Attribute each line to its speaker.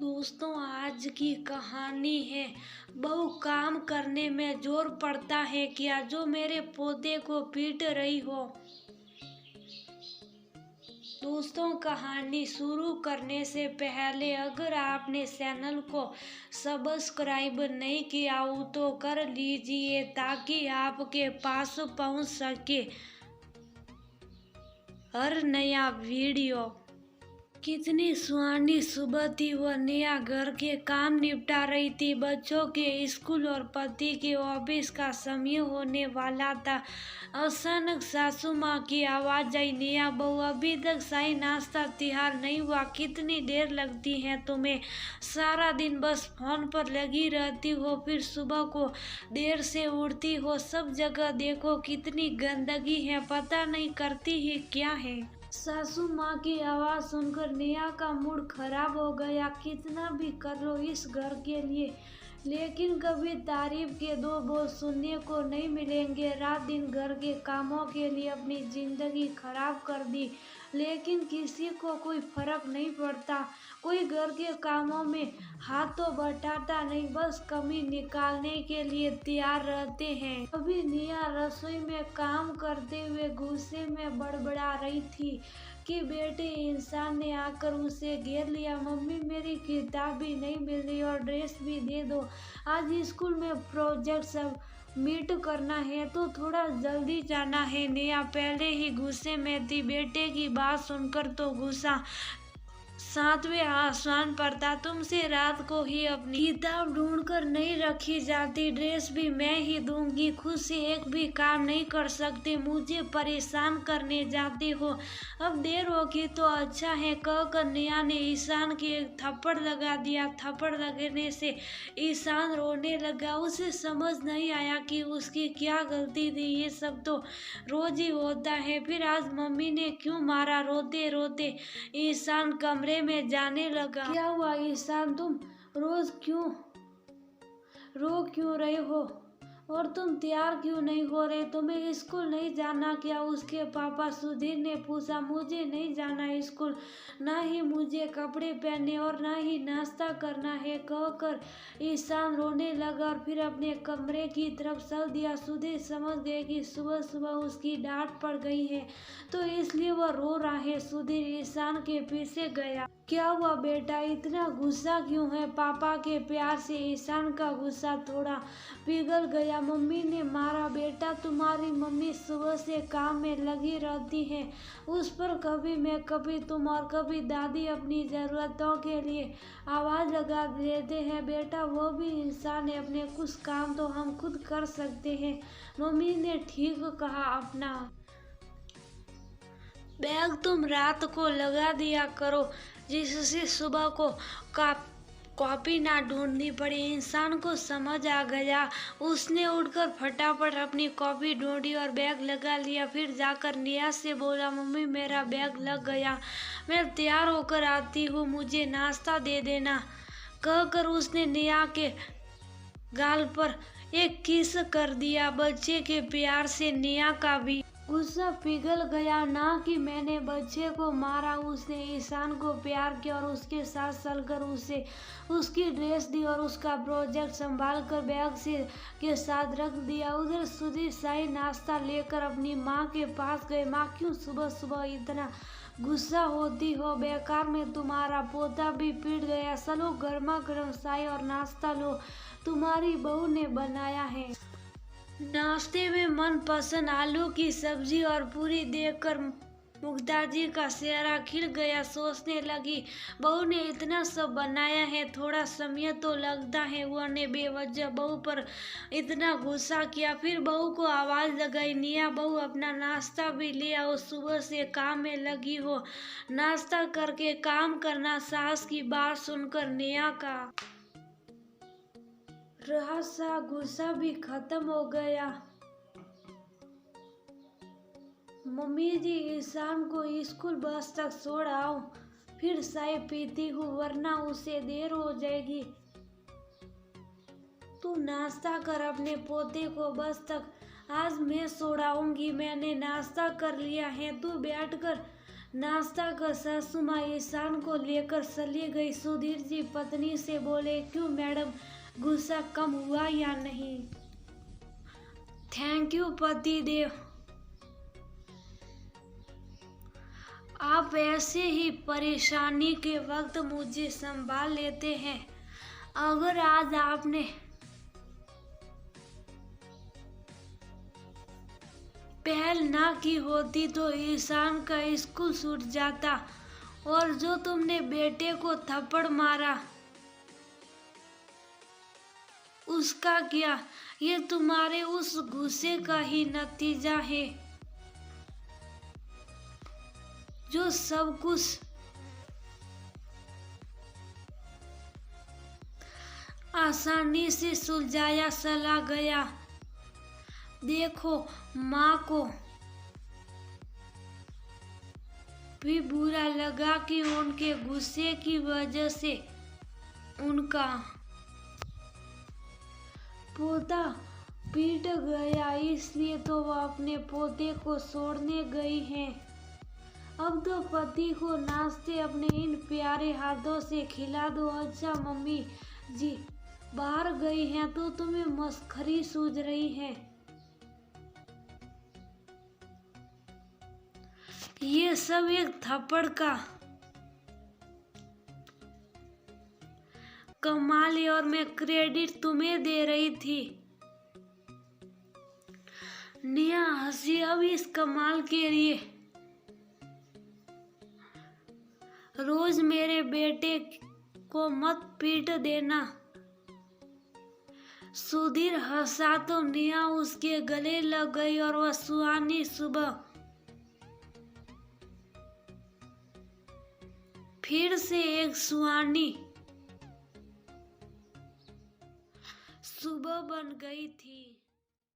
Speaker 1: दोस्तों, आज की कहानी है। बहू काम करने में जोर पड़ता है क्या, जो मेरे पोते को पीट रही हो। दोस्तों, कहानी शुरू करने से पहले अगर आपने चैनल को सब्सक्राइब नहीं किया हो तो कर लीजिए ताकि आपके पास पहुंच सके हर नया वीडियो। कितनी सुहानी सुबह थी। वह नेहा घर के काम निपटा रही थी। बच्चों के स्कूल और पति के ऑफिस का समय होने वाला था। अचानक सासू माँ की आवाज आई, नेहा बहू अभी तक शाही नाश्ता तैयार नहीं हुआ, कितनी देर लगती है तुम्हें? सारा दिन बस फोन पर लगी रहती हो, फिर सुबह को देर से उठती हो। सब जगह देखो कितनी गंदगी है, पता नहीं करती ही क्या है। सासू माँ की आवाज सुनकर नेहा का मूड खराब हो गया। कितना भी कर लो इस घर के लिए, लेकिन कभी तारीफ के दो बोल सुनने को नहीं मिलेंगे। रात दिन घर के कामों के लिए अपनी जिंदगी खराब कर दी, लेकिन किसी को कोई फर्क नहीं पड़ता। कोई घर के कामों में हाथ तो बटाता नहीं, बस कमी निकालने के लिए तैयार रहते हैं। अभी नेहा रसोई में काम करते हुए गुस्से में बड़बड़ा रही थी कि बेटे इंसान ने आकर उसे घेर लिया। मम्मी, मेरी किताब भी नहीं मिल रही और ड्रेस भी दे दो। आज स्कूल में प्रोजेक्ट सब मीट करना है तो थोड़ा जल्दी जाना है। नेहा पहले ही गुस्से में थी। बेटे की बात सुनकर तो गुस्सा सातवें आसमान पर था। तुमसे रात को ही अपनी किताब ढूंढकर नहीं रखी जाती, ड्रेस भी मैं ही दूंगी। खुद से एक भी काम नहीं कर सकते, मुझे परेशान करने जाती हो। अब देर होगी तो अच्छा है, कहकर नेहा ने ईशान की एक थप्पड़ लगा दिया। थप्पड़ लगने से ईशान रोने लगा। उसे समझ नहीं आया कि उसकी क्या गलती थी। ये सब तो रोज ही होता है, फिर आज मम्मी ने क्यों मारा? रोते रोते ईशान कमरे में जाने लगा। क्या हुआ ईशान, तुम रोज रो क्यों रहे हो और तुम तैयार क्यों नहीं हो रहे? तुम्हें स्कूल नहीं जाना क्या? उसके पापा सुधीर ने पूछा। मुझे नहीं जाना स्कूल, ना ही मुझे कपड़े पहनने और ना ही नाश्ता करना है, कहकर ईशान रोने लगा और फिर अपने कमरे की तरफ चल दिया। सुधीर समझ गए कि सुबह सुबह उसकी डांट पड़ गई है तो इसलिए वह रो रहा है। सुधीर ईशान के पीछे गया। क्या हुआ बेटा, इतना गुस्सा क्यों है? पापा के प्यार से ईशान का गुस्सा थोड़ा पिघल गया। मम्मी ने मारा। बेटा, तुम्हारी मम्मी सुबह से काम में लगी रहती है, उस पर कभी मैं कभी तुम और कभी दादी अपनी ज़रूरतों के लिए आवाज़ लगा देते हैं। बेटा, वो भी इंसान है, अपने कुछ काम तो हम खुद कर सकते हैं। मम्मी ने ठीक कहा। अपना बैग तुम रात को लगा दिया करो, जिससे सुबह को कॉपी ना ढूंढनी पड़े। इंसान को समझ आ गया। उसने उठकर फटाफट अपनी कॉपी ढूंढी और बैग लगा लिया। फिर जाकर नेहा से बोला, मम्मी मेरा बैग लग गया, मैं तैयार होकर आती हूँ, मुझे नाश्ता दे देना। कहकर उसने नेहा के गाल पर एक किस कर दिया। बच्चे के प्यार से नेहा का भी गुस्सा पिघल गया। ना कि मैंने बच्चे को मारा, उसने ईशान को प्यार किया और उसके साथ चलकर उसे उसकी ड्रेस दी और उसका प्रोजेक्ट संभाल कर बैग से के साथ रख दिया। उधर सुधीर शाही नाश्ता लेकर अपनी माँ के पास गए। माँ, क्यों सुबह सुबह इतना गुस्सा होती हो? बेकार में तुम्हारा पोता भी पीट गया। चलो गर्मा गर्म चाय और नाश्ता लो, तुम्हारी बहू ने बनाया है। नाश्ते में मनपसंद आलू की सब्जी और पूरी देखकर मुग्धा जी का चेहरा खिल गया। सोचने लगी, बहू ने इतना सब बनाया है, थोड़ा समय तो लगता है। वह ने बेवजह बहू पर इतना गुस्सा किया। फिर बहू को आवाज लगाई, नेहा बहू अपना नाश्ता भी ले आओ, सुबह से काम में लगी हो, नाश्ता करके काम करना। सास की बात सुनकर नेहा का रहा सा गुस्सा भी खत्म हो गया। मम्मी जी, ईशान को स्कूल बस तक छोड़ आओ, फिर चाय पीती हूँ, वरना उसे देर हो जाएगी। तू नाश्ता कर अपने पोते को बस तक, आज मैं छोड़ाऊंगी। मैंने नाश्ता कर लिया है, तू बैठकर नाश्ता कर सासू माँ ईशान को लेकर चली गई। सुधीर जी पत्नी से बोले, क्यों मैडम, गुस्सा कम हुआ या नहीं? थैंक यू पति देव, आप ऐसे ही परेशानी के वक्त मुझे संभाल लेते हैं। अगर आज आपने पहल ना की होती तो ईशान का स्कूल छूट जाता। और जो तुमने बेटे को थप्पड़ मारा उसका क्या? ये तुम्हारे उस गुस्से का ही नतीजा है जो सब कुछ आसानी से सुलझाया चला गया। देखो, माँ को भी बुरा लगा कि उनके गुस्से की वजह से उनका पोता पीट गया, इसलिए तो वह अपने पोते को छोड़ने गई हैं। अब तो पति को नाश्ते अपने इन प्यारे हाथों से खिला दो। अच्छा मम्मी जी बाहर गई हैं तो तुम्हें मस्खरी सूझ रही है। ये सब एक थप्पड़ का कमाल है और मैं क्रेडिट तुम्हें दे रही थी। नेहा हंसी। अब इस कमाल के लिए रोज मेरे बेटे को मत पीट देना। सुधीर हंसा तो नेहा उसके गले लग गई और वह सुहानी सुबह फिर से एक सुहानी सुबह बन गई थी।